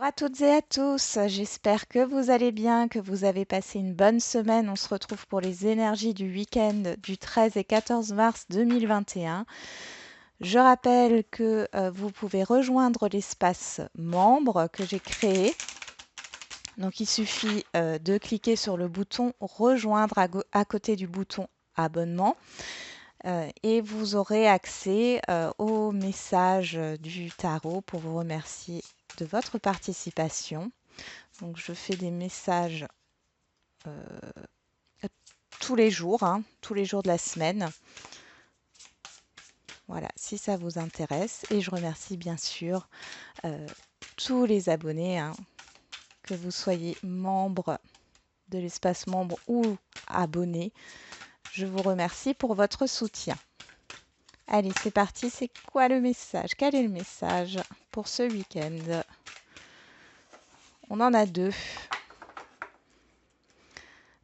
Bonjour à toutes et à tous, j'espère que vous allez bien, que vous avez passé une bonne semaine. On se retrouve pour les énergies du week-end du 13 et 14 mars 2021. Je rappelle que vous pouvez rejoindre l'espace membre que j'ai créé. Donc il suffit de cliquer sur le bouton rejoindre à côté du bouton abonnement. Et vous aurez accès au message du tarot pour vous remercier de votre participation. Donc je fais des messages euh, tous les jours, hein, tous les jours de la semaine. Voilà, si ça vous intéresse. Et je remercie bien sûr tous les abonnés, hein, que vous soyez membre de l'espace membre ou abonné. Je vous remercie pour votre soutien. Allez, c'est parti. C'est quoi le message? Quel est le message pour ce week-end? On en a deux.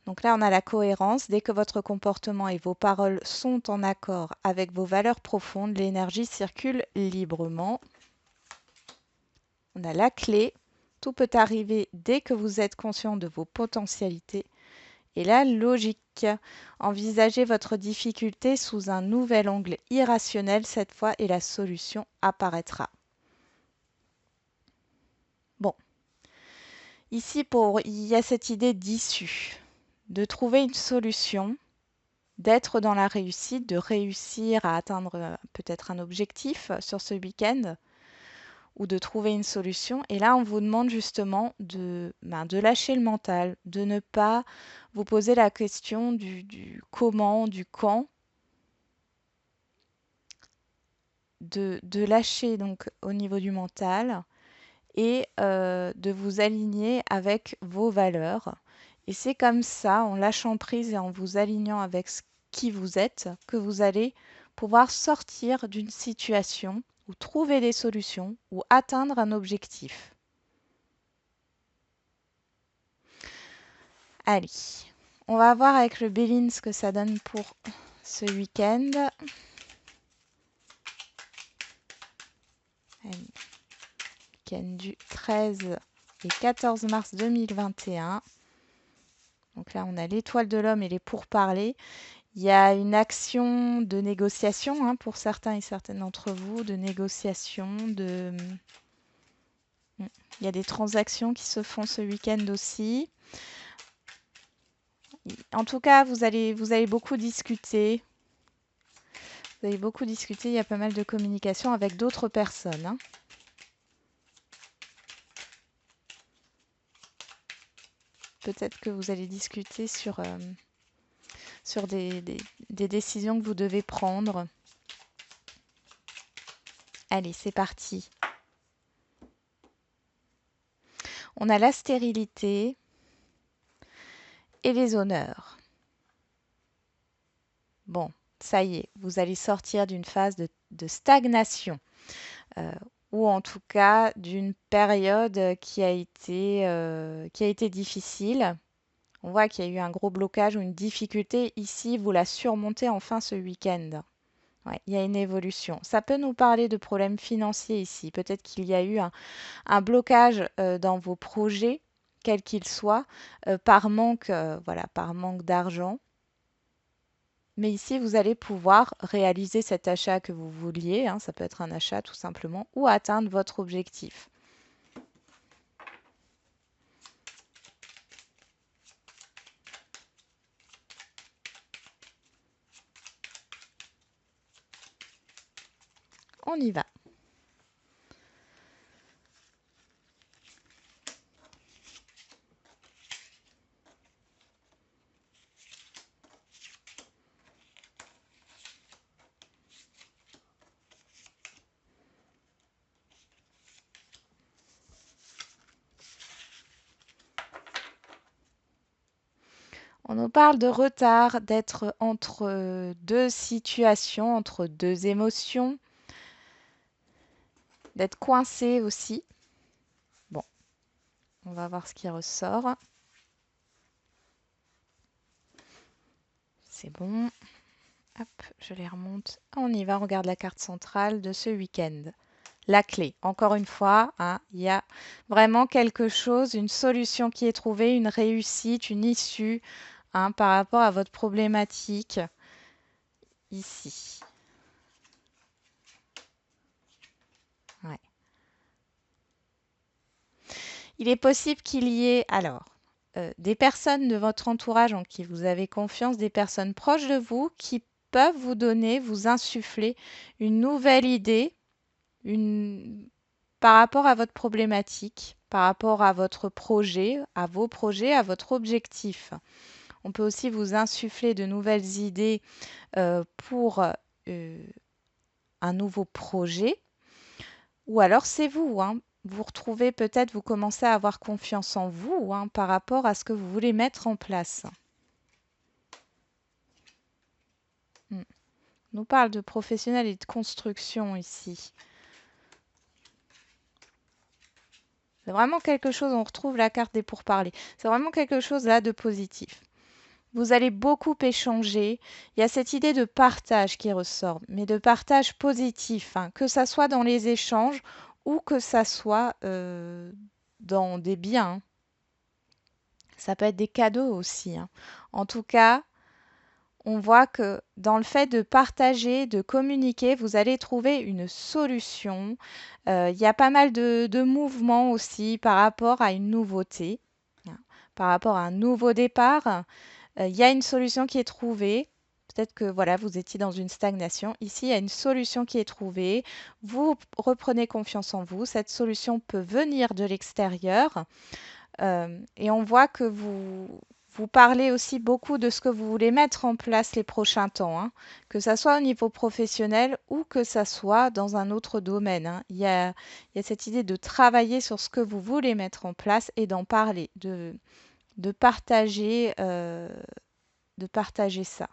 Donc là, on a la cohérence. Dès que votre comportement et vos paroles sont en accord avec vos valeurs profondes, l'énergie circule librement. On a la clé. Tout peut arriver dès que vous êtes conscient de vos potentialités. Et la logique. Envisagez votre difficulté sous un nouvel angle irrationnel cette fois et la solution apparaîtra. Bon, ici, il y a cette idée d'issue, de trouver une solution, d'être dans la réussite, de réussir à atteindre peut-être un objectif sur ce week-end ou de trouver une solution. Et là, on vous demande justement de lâcher le mental, de ne pas vous poser la question du comment, du quand, de lâcher donc au niveau du mental et de vous aligner avec vos valeurs. Et c'est comme ça, en lâchant prise et en vous alignant avec qui vous êtes, que vous allez pouvoir sortir d'une situation ou trouver des solutions ou atteindre un objectif. Allez, on va voir avec le Béline ce que ça donne pour ce week-end. Week-end du 13 et 14 mars 2021. Donc là, on a l'étoile de l'homme et les pourparlers. Il y a une action de négociation, hein, pour certains et certaines d'entre vous, de négociation, il y a des transactions qui se font ce week-end aussi. En tout cas, vous allez beaucoup discuter. Vous allez beaucoup discuter, il y a pas mal de communication avec d'autres personnes, hein. Peut-être que vous allez discuter sur des décisions que vous devez prendre. Allez, c'est parti. On a la stérilité et les honneurs. Bon, ça y est, vous allez sortir d'une phase de stagnation, ou en tout cas d'une période qui a été difficile. On voit qu'il y a eu un gros blocage ou une difficulté. Ici, vous la surmontez enfin ce week-end. Ouais, il y a une évolution. Ça peut nous parler de problèmes financiers ici. Peut-être qu'il y a eu un blocage dans vos projets, quels qu'ils soient, voilà, par manque d'argent. Mais ici, vous allez pouvoir réaliser cet achat que vous vouliez, hein, ça peut être un achat tout simplement, ou atteindre votre objectif. On y va. On nous parle de retard, d'être entre deux situations, entre deux émotions, d'être coincé aussi. Bon, on va voir ce qui ressort. C'est bon. Hop, je les remonte. On y va, on regarde la carte centrale de ce week-end. la clé. Encore une fois, hein, il y a vraiment quelque chose, une solution qui est trouvée, une réussite, une issue, hein, par rapport à votre problématique ici. Ouais. Il est possible qu'il y ait alors des personnes de votre entourage en qui vous avez confiance, des personnes proches de vous qui peuvent vous donner, vous insuffler une nouvelle idée, une par rapport à votre problématique, par rapport à votre projet, à vos projets, à votre objectif. On peut aussi vous insuffler de nouvelles idées pour un nouveau projet. Ou alors c'est vous, hein. Vous retrouvez peut-être, vous commencez à avoir confiance en vous, hein, par rapport à ce que vous voulez mettre en place. Mm. On nous parle de professionnel et de construction ici. C'est vraiment quelque chose, on retrouve la carte des pourparlers. C'est vraiment quelque chose là de positif. Vous allez beaucoup échanger. Il y a cette idée de partage qui ressort, mais de partage positif, hein, que ça soit dans les échanges ou que ça soit dans des biens, hein. Ça peut être des cadeaux aussi, hein. En tout cas, on voit que dans le fait de partager, de communiquer, vous allez trouver une solution. Il y a pas mal de mouvements aussi par rapport à une nouveauté, hein, par rapport à un nouveau départ. Il y a une solution qui est trouvée. Peut-être que voilà, vous étiez dans une stagnation. Ici, il y a une solution qui est trouvée. Vous reprenez confiance en vous. Cette solution peut venir de l'extérieur. Et on voit que vous parlez aussi beaucoup de ce que vous voulez mettre en place les prochains temps, hein, que ça soit au niveau professionnel ou que ça soit dans un autre domaine, hein. Il y a cette idée de travailler sur ce que vous voulez mettre en place et d'en parler, de partager, de partager ça.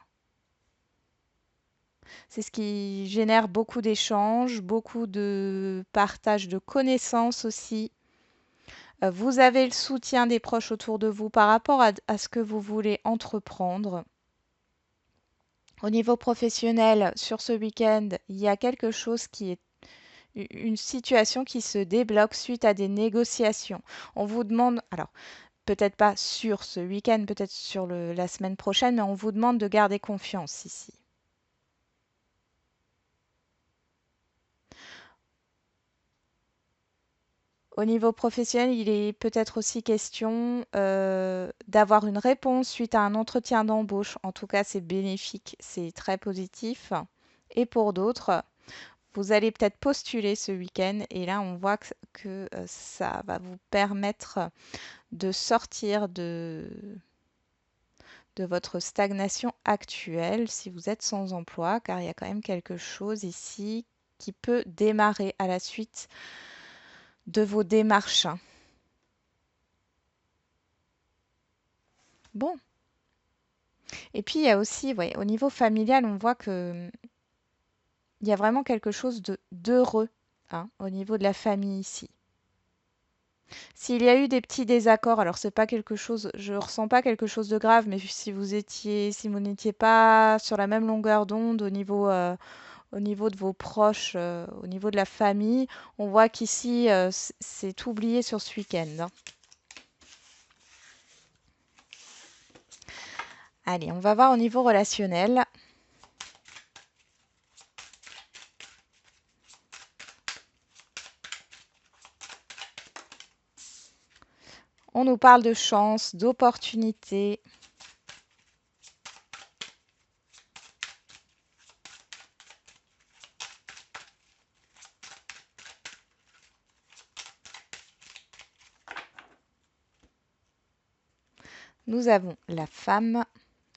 C'est ce qui génère beaucoup d'échanges, beaucoup de partage de connaissances aussi. Vous avez le soutien des proches autour de vous par rapport à ce que vous voulez entreprendre. Au niveau professionnel, sur ce week-end, il y a quelque chose qui est une situation qui se débloque suite à des négociations. On vous demande, alors peut-être pas sur ce week-end, peut-être sur la semaine prochaine, mais on vous demande de garder confiance ici. Au niveau professionnel, il est peut-être aussi question d'avoir une réponse suite à un entretien d'embauche. En tout cas, c'est bénéfique, c'est très positif. Et pour d'autres, vous allez peut-être postuler ce week-end et là, on voit que ça va vous permettre de sortir de votre stagnation actuelle si vous êtes sans emploi, car il y a quand même quelque chose ici qui peut démarrer à la suite de vos démarches. Bon. Et puis il y a aussi, ouais, au niveau familial, on voit que il y a vraiment quelque chose de d'heureux, hein, au niveau de la famille ici. S'il y a eu des petits désaccords, alors c'est pas quelque chose, je ressens pas quelque chose de grave, mais si vous n'étiez pas sur la même longueur d'onde au niveau de vos proches, au niveau de la famille, on voit qu'ici c'est oublié sur ce week-end, hein. Allez, on va voir au niveau relationnel. On nous parle de chance, d'opportunité. Nous avons la femme,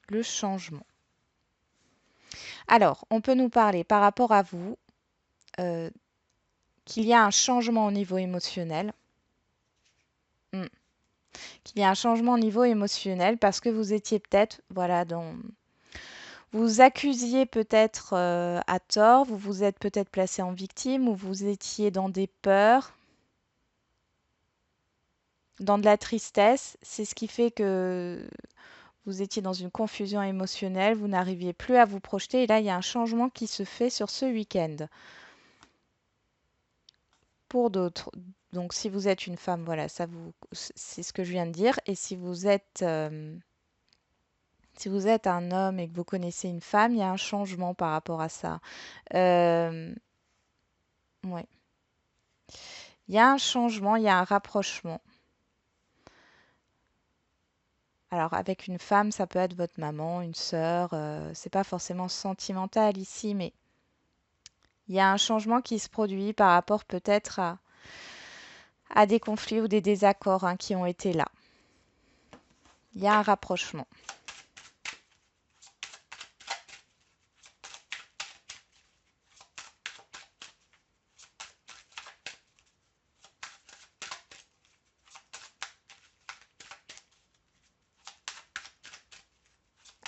le changement. Alors, on peut nous parler par rapport à vous euh, qu'il y a un changement au niveau émotionnel. Hmm. Qu'il y a un changement au niveau émotionnel parce que vous étiez peut-être, voilà, vous accusiez peut-être à tort, vous vous êtes peut-être placé en victime ou vous étiez dans des peurs, dans de la tristesse. C'est ce qui fait que vous étiez dans une confusion émotionnelle, vous n'arriviez plus à vous projeter et là, il y a un changement qui se fait sur ce week-end. Pour d'autres, donc si vous êtes une femme, voilà, c'est ce que je viens de dire. Et si vous êtes un homme et que vous connaissez une femme, il y a un changement par rapport à ça. Euh, ouais. Il y a un changement, il y a un rapprochement. Alors avec une femme, ça peut être votre maman, une sœur, c'est pas forcément sentimental ici, mais il y a un changement qui se produit par rapport peut-être à des conflits ou des désaccords hein, qui ont été là. Il y a un rapprochement.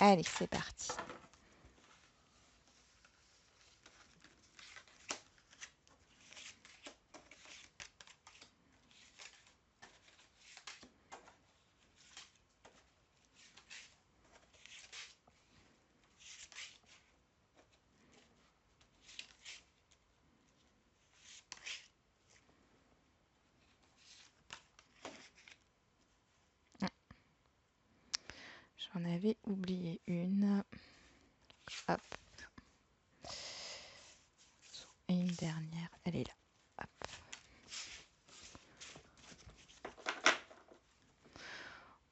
Allez, c'est parti. J'en avais oublié une. Hop. Et une dernière, elle est là. Hop.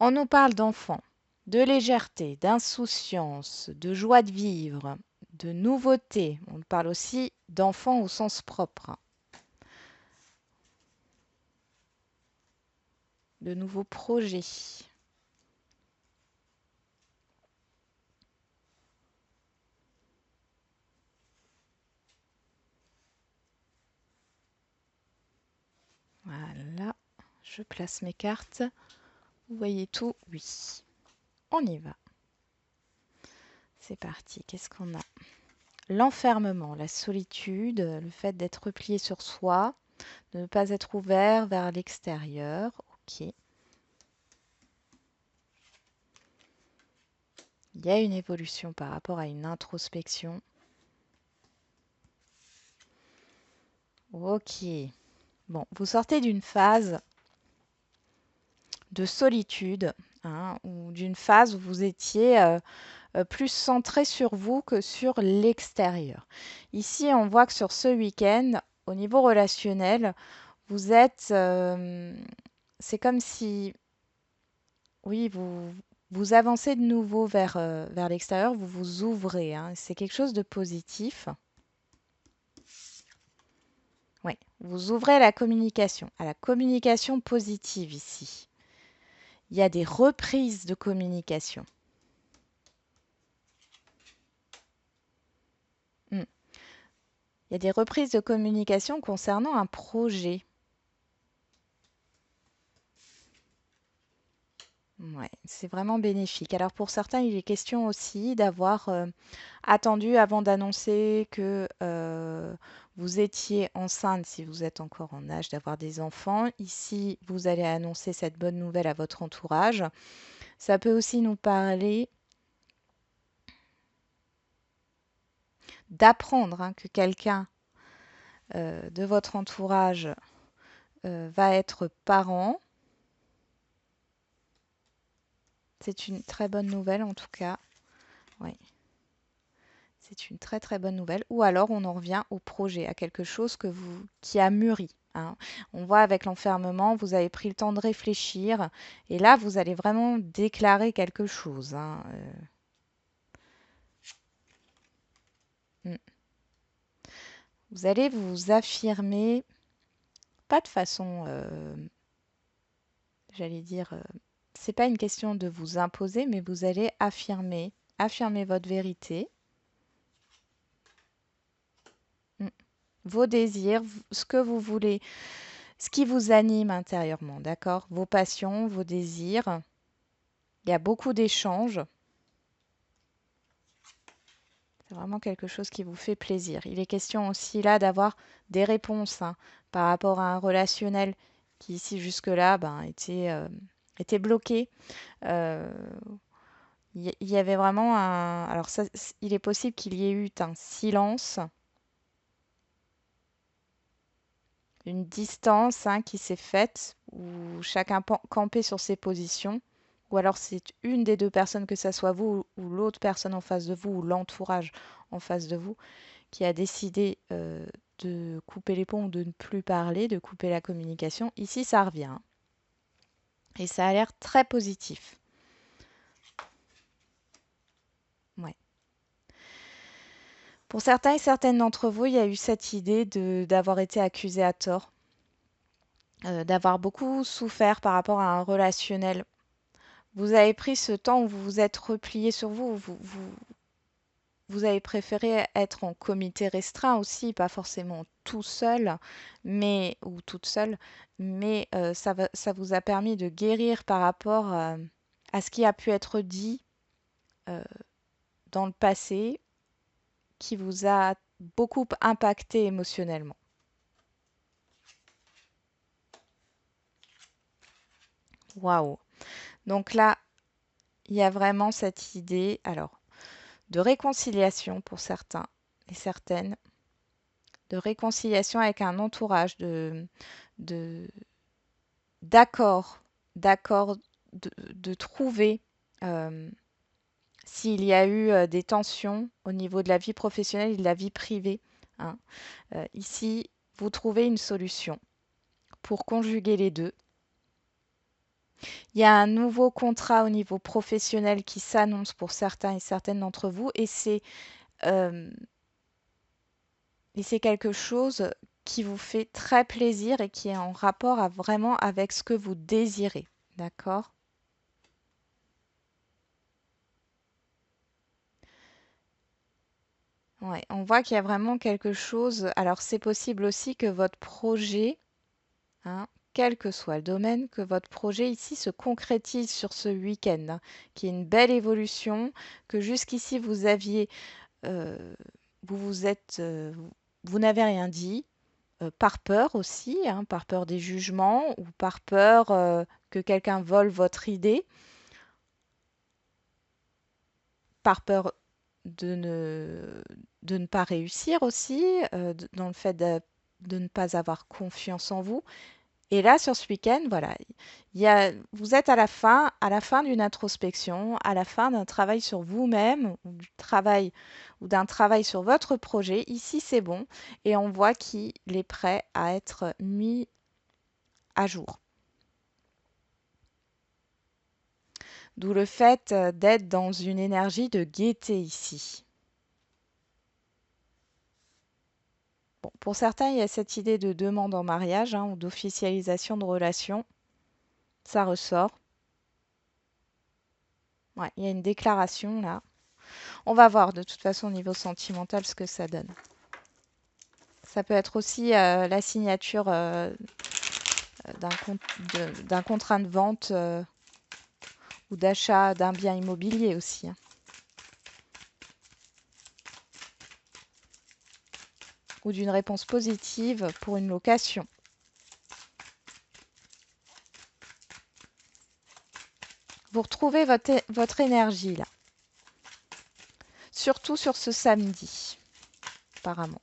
On nous parle d'enfants, de légèreté, d'insouciance, de joie de vivre, de nouveauté. On parle aussi d'enfants au sens propre, de nouveaux projets. Voilà, je place mes cartes. Vous voyez tout? Oui. On y va. C'est parti. Qu'est-ce qu'on a? L'enfermement, la solitude, le fait d'être replié sur soi, de ne pas être ouvert vers l'extérieur. Ok. Il y a une évolution par rapport à une introspection. Ok. Bon, vous sortez d'une phase de solitude, hein, ou d'une phase où vous étiez plus centré sur vous que sur l'extérieur. Ici, on voit que sur ce week-end, au niveau relationnel, vous êtes... c'est comme si, oui, vous avancez de nouveau vers l'extérieur, vous vous ouvrez. Hein, c'est quelque chose de positif. Oui, vous ouvrez à la communication positive ici. Il y a des reprises de communication. Hmm. Il y a des reprises de communication concernant un projet. Ouais, c'est vraiment bénéfique. Alors pour certains, il est question aussi d'avoir attendu avant d'annoncer que vous étiez enceinte si vous êtes encore en âge d'avoir des enfants. Ici, vous allez annoncer cette bonne nouvelle à votre entourage. Ça peut aussi nous parler d'apprendre hein, que quelqu'un de votre entourage va être parent. C'est une très bonne nouvelle en tout cas. Oui. C'est une très très bonne nouvelle. Ou alors on en revient au projet, à quelque chose qui a mûri. Hein. On voit avec l'enfermement, vous avez pris le temps de réfléchir et là vous allez vraiment déclarer quelque chose. Hein. Mm. Vous allez vous affirmer, pas de façon, j'allais dire, c'est pas une question de vous imposer, mais vous allez affirmer votre vérité, mm, vos désirs, ce que vous voulez, ce qui vous anime intérieurement, d'accord? Vos passions, vos désirs. Il y a beaucoup d'échanges. C'est vraiment quelque chose qui vous fait plaisir. Il est question aussi là d'avoir des réponses hein, par rapport à un relationnel qui ici jusque-là ben, était bloqué. Euh, il y avait vraiment un... Alors ça, il est possible qu'il y ait eu un silence, une distance qui s'est faite, où chacun campait sur ses positions, ou alors c'est une des deux personnes, que ça soit vous ou l'autre personne en face de vous, ou l'entourage en face de vous, qui a décidé de couper les ponts ou de ne plus parler, de couper la communication. Ici, ça revient. Et ça a l'air très positif. Ouais. Pour certains et certaines d'entre vous, il y a eu cette idée d'avoir été accusé à tort, d'avoir beaucoup souffert par rapport à un relationnel. Vous avez pris ce temps où vous vous êtes replié sur vous, vous avez préféré être en comité restreint aussi, pas forcément tout seul, mais ou toute seule, mais ça vous a permis de guérir par rapport à ce qui a pu être dit euh, dans le passé, qui vous a beaucoup impacté émotionnellement. Waouh! Donc là, il y a vraiment cette idée, alors, de réconciliation pour certains et certaines, de réconciliation avec un entourage, de d'accord, d'accord, de trouver s'il y a eu des tensions au niveau de la vie professionnelle et de la vie privée. hein. Ici, vous trouvez une solution pour conjuguer les deux. Il y a un nouveau contrat au niveau professionnel qui s'annonce pour certains et certaines d'entre vous, euh, et c'est quelque chose qui vous fait très plaisir et qui est en rapport vraiment avec ce que vous désirez. D'accord? Ouais, on voit qu'il y a vraiment quelque chose. Alors, c'est possible aussi que votre projet, quel que soit le domaine, que votre projet ici se concrétise sur ce week-end, qui est une belle évolution, que jusqu'ici euh, vous vous êtes, vous n'avez rien dit, par peur aussi, par peur des jugements ou par peur que quelqu'un vole votre idée, par peur de de ne pas réussir aussi, dans le fait de ne pas avoir confiance en vous. Et là, sur ce week-end, voilà, vous êtes à la fin d'une introspection, à la fin d'un travail sur vous-même, ou d'un travail sur votre projet. Ici, c'est bon, et on voit qu'il est prêt à être mis à jour. D'où le fait d'être dans une énergie de gaieté ici. Bon, pour certains, il y a cette idée de demande en mariage ou d'officialisation de relation. Ça ressort. Ouais, il y a une déclaration là. On va voir de toute façon au niveau sentimental ce que ça donne. Ça peut être aussi la signature d'un contrat de vente ou d'achat d'un bien immobilier aussi. Ou d'une réponse positive pour une location. Vous retrouvez votre énergie là. Surtout sur ce samedi, apparemment.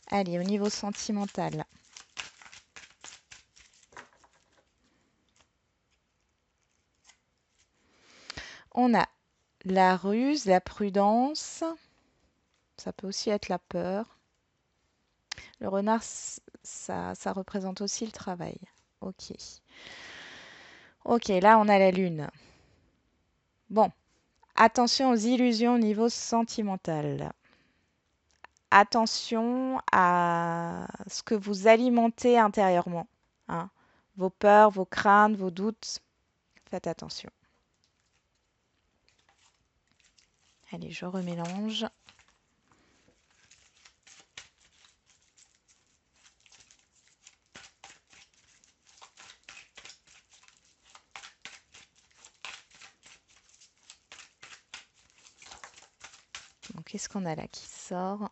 Allez, au niveau sentimental. On a la ruse, la prudence. Ça peut aussi être la peur. Le renard, ça représente aussi le travail. Ok. Ok, là on a la lune. Bon, attention aux illusions au niveau sentimental. Attention à ce que vous alimentez intérieurement. hein. Vos peurs, vos craintes, vos doutes. Faites attention. Allez, je remélange. Donc, qu'est-ce qu'on a là qui sort?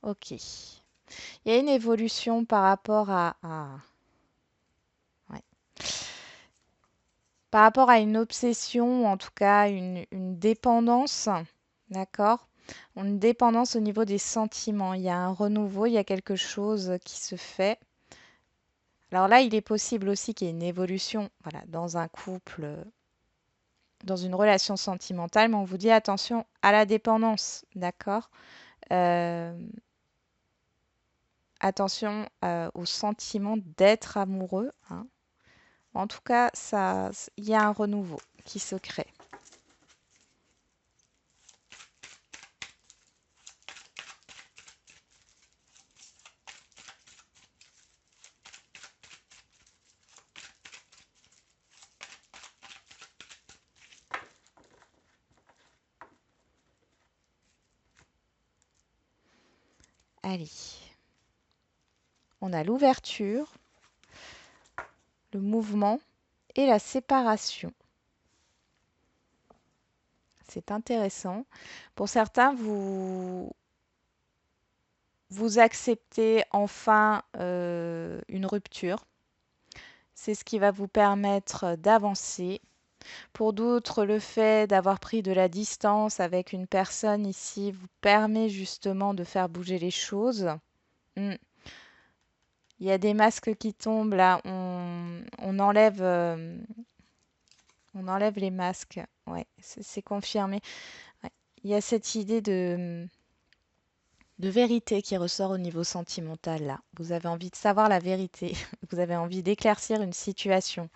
Ok. Il y a une évolution par rapport ouais. Par rapport à une obsession, ou en tout cas une dépendance, d'accord? Une dépendance au niveau des sentiments. Il y a un renouveau, il y a quelque chose qui se fait. Alors là, il est possible aussi qu'il y ait une évolution, voilà, dans un couple, dans une relation sentimentale, mais on vous dit attention à la dépendance, d'accord? Euh, Attention au sentiment d'être amoureux, hein. En tout cas, ça, il y a un renouveau qui se crée. Allez, on a l'ouverture, le mouvement et la séparation. C'est intéressant. Pour certains, vous acceptez enfin une rupture. C'est ce qui va vous permettre d'avancer. Pour d'autres, le fait d'avoir pris de la distance avec une personne ici vous permet justement de faire bouger les choses. Mm. Il y a des masques qui tombent là. On enlève les masques. Ouais, c'est confirmé. Ouais. Il y a cette idée de vérité qui ressort au niveau sentimental là. Vous avez envie de savoir la vérité. Vous avez envie d'éclaircir une situation.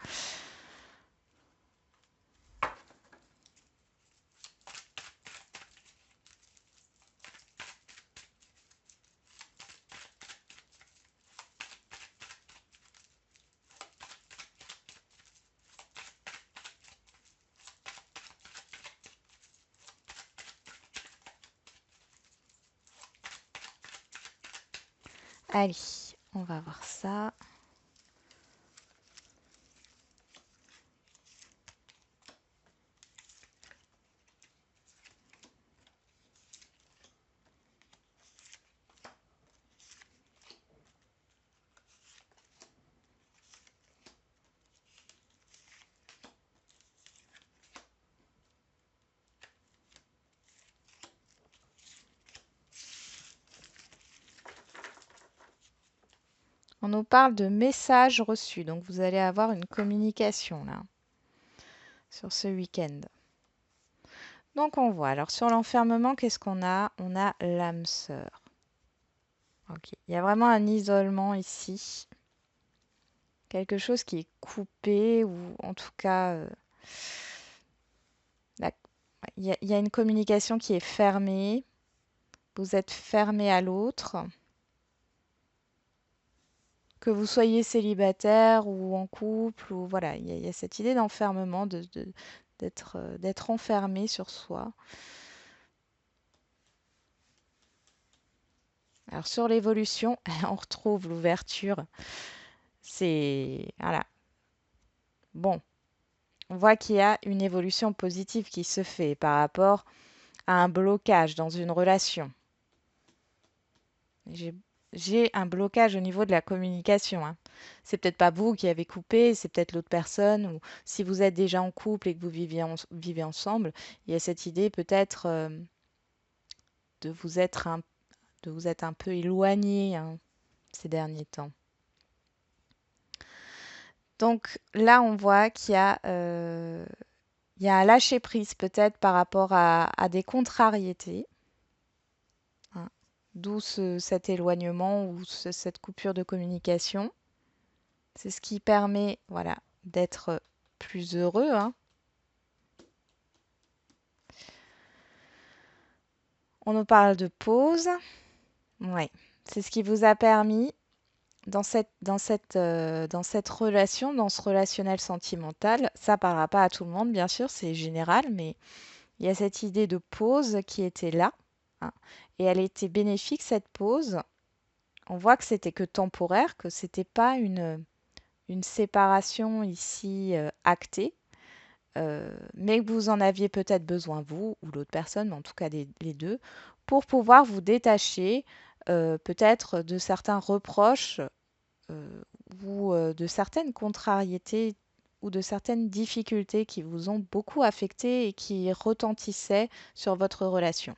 Allez, on va voir ça. On nous parle de messages reçus, donc vous allez avoir une communication là sur ce week-end. Donc on voit. Alors sur l'enfermement, qu'est-ce qu'on a? On a l'âme sœur. Ok. Il y a vraiment un isolement ici. Quelque chose qui est coupé ou en tout cas, la- il y a une communication qui est fermée. Vous êtes fermé à l'autre. Que vous soyez célibataire ou en couple, ou voilà, il y a cette idée d'enfermement, d'être enfermé sur soi. Alors sur l'évolution, on retrouve l'ouverture. C'est voilà. Bon, on voit qu'il y a une évolution positive qui se fait par rapport à un blocage dans une relation. J'ai j'ai un blocage au niveau de la communication, hein. C'est peut-être pas vous qui avez coupé, c'est peut-être l'autre personne. Ou si vous êtes déjà en couple et que vous vivez ensemble, il y a cette idée peut-être de vous être de vous être un peu éloigné, hein, ces derniers temps. Donc là, on voit il y a un lâcher-prise peut-être par rapport à des contrariétés, hein, d'où cet éloignement ou cette coupure de communication. C'est ce qui permet, voilà, d'être plus heureux, hein. On nous parle de pause. Ouais. C'est ce qui vous a permis dans cette relation, dans ce relationnel sentimental. Ça parlera pas à tout le monde, bien sûr, c'est général, mais il y a cette idée de pause qui était là, hein, et elle était bénéfique, cette pause. On voit que c'était que temporaire, que c'était pas une séparation ici actée, mais que vous en aviez peut-être besoin, vous ou l'autre personne, mais en tout cas les deux, pour pouvoir vous détacher peut-être de certains reproches ou de certaines contrariétés ou de certaines difficultés qui vous ont beaucoup affecté et qui retentissaient sur votre relation.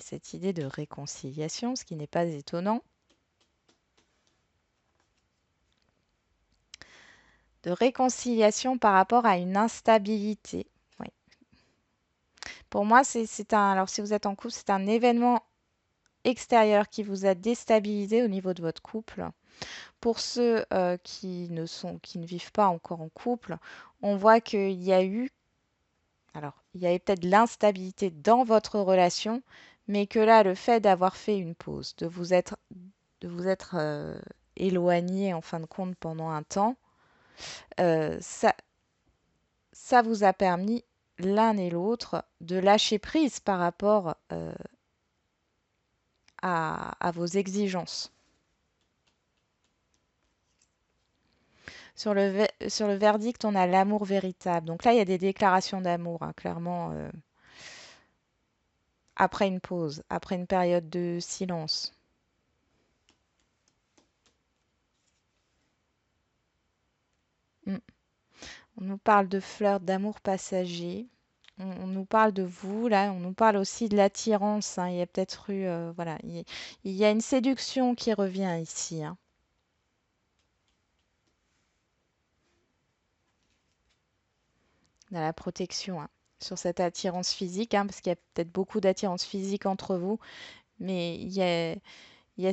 a cette idée de réconciliation, ce qui n'est pas étonnant. De réconciliation par rapport à une instabilité. Oui. Pour moi, alors si vous êtes en couple, c'est un événement extérieur qui vous a déstabilisé au niveau de votre couple. Pour ceux qui ne vivent pas encore en couple, on voit qu'il y a eu, alors il y avait peut-être de l'instabilité dans votre relation, mais que là, le fait d'avoir fait une pause, de vous être éloigné en fin de compte pendant un temps, ça, ça vous a permis l'un et l'autre de lâcher prise par rapport à vos exigences. Sur le verdict, on a l'amour véritable. Donc là, il y a des déclarations d'amour, hein, clairement, après une pause, après une période de silence. Mm. On nous parle de fleurs d'amour passager. On nous parle de vous, là, on nous parle aussi de l'attirance, hein. Il y a peut-être eu, voilà, il y a une séduction qui revient ici, hein, dans la protection, hein, sur cette attirance physique, hein, parce qu'il y a peut-être beaucoup d'attirance physique entre vous, mais il y a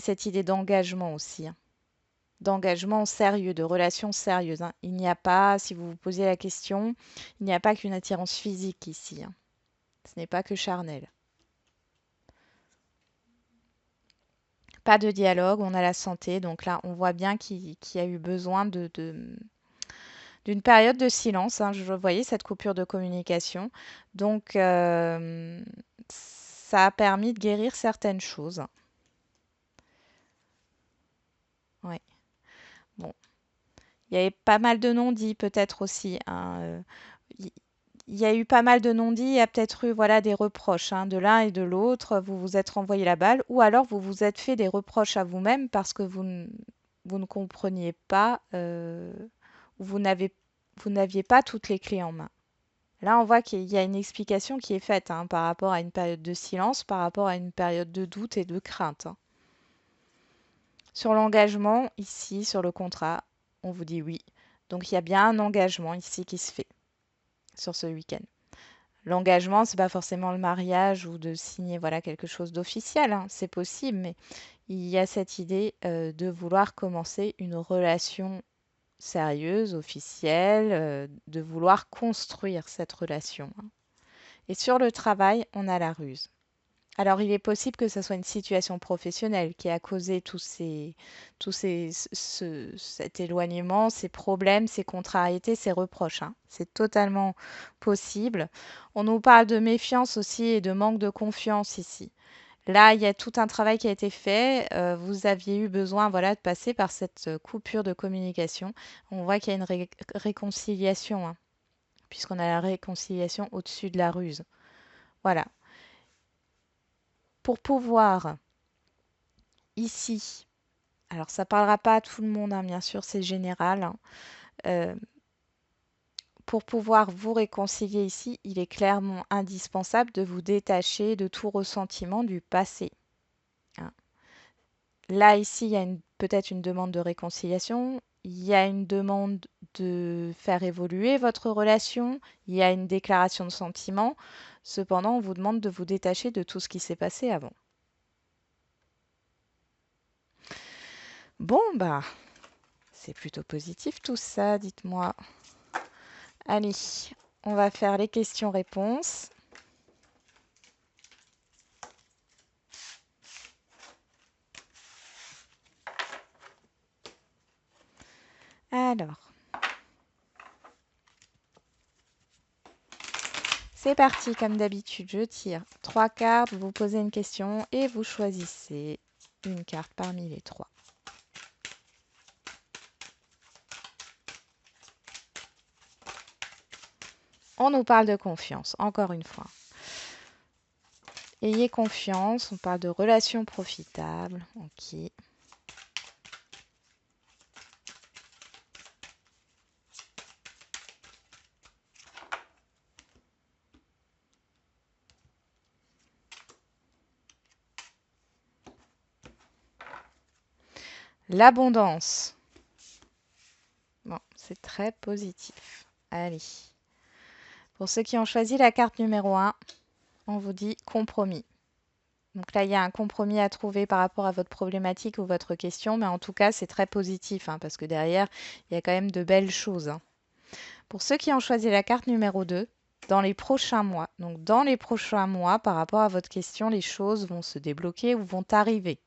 cette idée d'engagement aussi, hein, d'engagement sérieux, de relation sérieuse, hein. Il n'y a pas, si vous vous posez la question, il n'y a pas qu'une attirance physique ici, hein. Ce n'est pas que charnel. Pas de dialogue, on a la santé, donc là on voit bien qu'il y a eu besoin d'une période de silence, hein. Je voyais cette coupure de communication, donc ça a permis de guérir certaines choses. Ouais. Bon, il y avait pas mal de non-dits peut-être aussi, hein, il il y a eu pas mal de non-dits, il y a peut-être eu voilà des reproches, hein, de l'un et de l'autre. Vous vous êtes renvoyé la balle, ou alors vous vous êtes fait des reproches à vous-même parce que vous ne compreniez pas, vous n'avez, vous n'aviez pas toutes les clés en main. Là, on voit qu'il y a une explication qui est faite, hein, par rapport à une période de silence, par rapport à une période de doute et de crainte, hein. Sur l'engagement, ici, sur le contrat, on vous dit oui. Donc il y a bien un engagement ici qui se fait sur ce week-end. L'engagement, c'est pas forcément le mariage ou de signer voilà quelque chose d'officiel, hein, c'est possible, mais il y a cette idée de vouloir commencer une relation sérieuse, officielle, de vouloir construire cette relation, hein. Et sur le travail, on a la ruse. Alors, il est possible que ce soit une situation professionnelle qui a causé cet éloignement, ces problèmes, ces contrariétés, ces reproches, hein. C'est totalement possible. On nous parle de méfiance aussi et de manque de confiance ici. Là, il y a tout un travail qui a été fait. Vous aviez eu besoin, voilà, de passer par cette coupure de communication. On voit qu'il y a une réconciliation, hein, puisqu'on a la réconciliation au-dessus de la ruse. Voilà. Pour pouvoir ici, alors ça parlera pas à tout le monde, hein, bien sûr, c'est général, hein. Euh, pour pouvoir vous réconcilier ici, il est clairement indispensable de vous détacher de tout ressentiment du passé, hein. Là, ici, il y a peut-être une demande de réconciliation, il y a une demande de faire évoluer votre relation, il y a une déclaration de sentiment. Cependant, on vous demande de vous détacher de tout ce qui s'est passé avant. Bon, bah, c'est plutôt positif tout ça, dites-moi. Allez, on va faire les questions-réponses. Alors, c'est parti, comme d'habitude, je tire 3 cartes, vous posez une question et vous choisissez une carte parmi les 3. On nous parle de confiance, encore une fois. Ayez confiance, on parle de relations profitables. Ok. L'abondance. Bon, c'est très positif. Allez. Pour ceux qui ont choisi la carte numéro 1, on vous dit compromis. Donc là, il y a un compromis à trouver par rapport à votre problématique ou votre question, mais en tout cas, c'est très positif, hein, parce que derrière, il y a quand même de belles choses, hein. Pour ceux qui ont choisi la carte numéro 2, dans les prochains mois, donc dans les prochains mois, par rapport à votre question, les choses vont se débloquer ou vont arriver.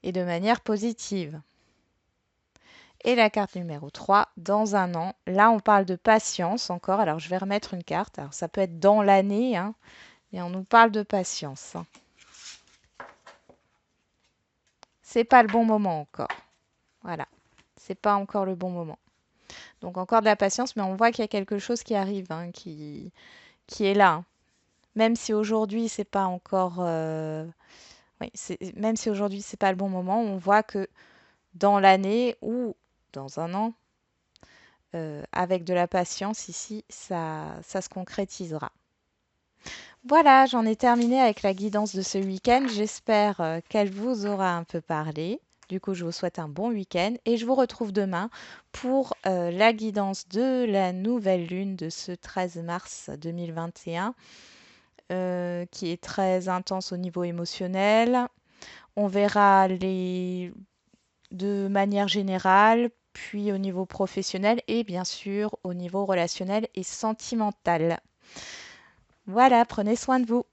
Et de manière positive. Et la carte numéro 3, dans un an. Là, on parle de patience encore. Alors, je vais remettre une carte. Alors, ça peut être dans l'année, hein, et on nous parle de patience, hein. C'est pas le bon moment encore. Voilà. C'est pas encore le bon moment. Donc, encore de la patience, mais on voit qu'il y a quelque chose qui arrive, hein, qui est là, hein. Même si aujourd'hui, c'est pas encore. Oui, même si aujourd'hui, c'est pas le bon moment, on voit que dans l'année ou dans un an, avec de la patience ici, ça se concrétisera. Voilà, j'en ai terminé avec la guidance de ce week-end. J'espère qu'elle vous aura un peu parlé. Du coup, je vous souhaite un bon week-end et je vous retrouve demain pour la guidance de la nouvelle lune de ce 13 mars 2021, qui est très intense au niveau émotionnel. On verra de manière générale, puis au niveau professionnel et bien sûr au niveau relationnel et sentimental. Voilà, prenez soin de vous.